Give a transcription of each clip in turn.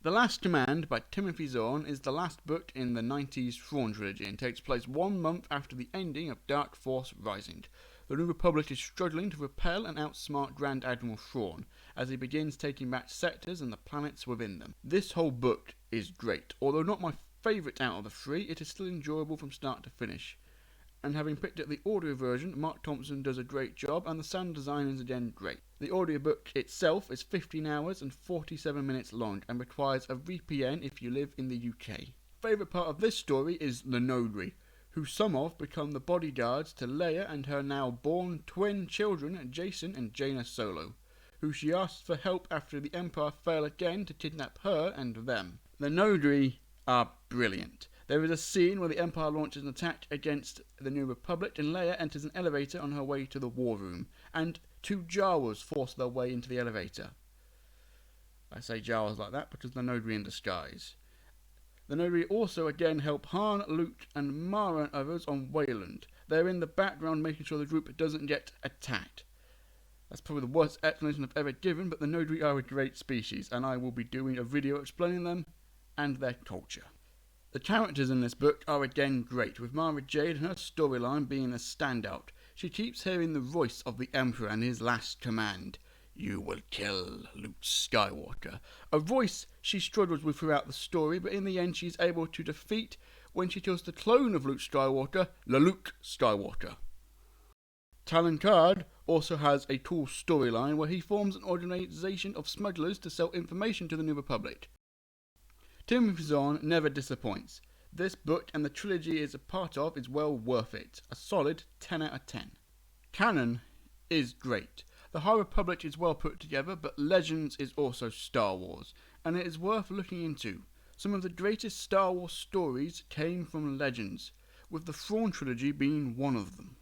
The Last Command by Timothy Zahn is the last book in the 90s Thrawn Trilogy and takes place 1 month after the ending of Dark Force Rising. The New Republic is struggling to repel and outsmart Grand Admiral Thrawn as he begins taking back sectors and the planets within them. This whole book is great. Although not my favourite out of the three, it is still enjoyable from start to finish. And having picked up the audio version, Mark Thompson does a great job and the sound design is again great. The audiobook itself is 15 hours and 47 minutes long and requires a VPN if you live in the UK. Favourite part of this story is the Nodri, who some of become the bodyguards to Leia and her now born twin children Jacen and Jaina Solo, who she asks for help after the Empire fail again to kidnap her and them. The Nodri are brilliant. There is a scene where the Empire launches an attack against the New Republic and Leia enters an elevator on her way to the war room, and 2 Jawas force their way into the elevator. I say Jawas like that because they're Nodri in disguise. The Nodri also again help Han, Luke and Mara and others on Wayland. They're in the background making sure the group doesn't get attacked. That's probably the worst explanation I've ever given, but the Nodri are a great species and I will be doing a video explaining them and their culture. The characters in this book are again great, with Mara Jade and her storyline being a standout. She keeps hearing the voice of the Emperor and his last command, "You will kill Luke Skywalker," a voice she struggles with throughout the story, but in the end she's able to defeat when she kills the clone of Luke Skywalker, Luke Skywalker. Talon Karrde also has a cool storyline where he forms an organization of smugglers to sell information to the New Republic. Timothy Zahn never disappoints. This book and the trilogy is a part of is well worth it. A solid 10 out of 10. Canon is great. The High Republic is well put together, but Legends is also Star Wars, and it is worth looking into. Some of the greatest Star Wars stories came from Legends, with the Thrawn Trilogy being one of them.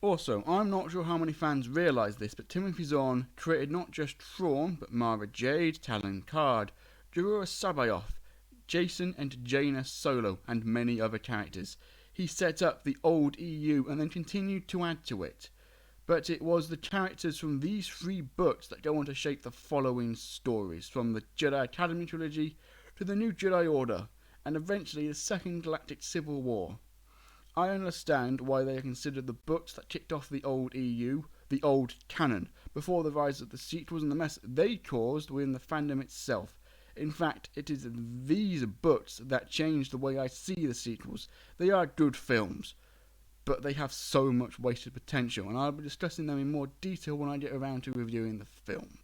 Also, I'm not sure how many fans realise this, but Timothy Zahn created not just Thrawn, but Mara Jade, Talon Karrde, JoruusC'baoth, Jacen and Jaina Solo, and many other characters. He set up the old EU and then continued to add to it. But it was the characters from these 3 books that go on to shape the following stories, from the Jedi Academy trilogy to the New Jedi Order, and eventually the Second Galactic Civil War. I understand why they are considered the books that kicked off the old EU, the old canon, before the rise of the sequels and the mess they caused within the fandom itself. In fact, it is these books that changed the way I see the sequels. They are good films, but they have so much wasted potential, and I'll be discussing them in more detail when I get around to reviewing the film.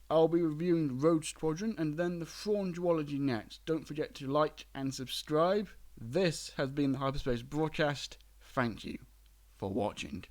I'll be reviewing Rogue Squadron and then the Thrawn Trilogy next. Don't forget to like and subscribe. This has been the Hyperspace Broadcast. Thank you for watching.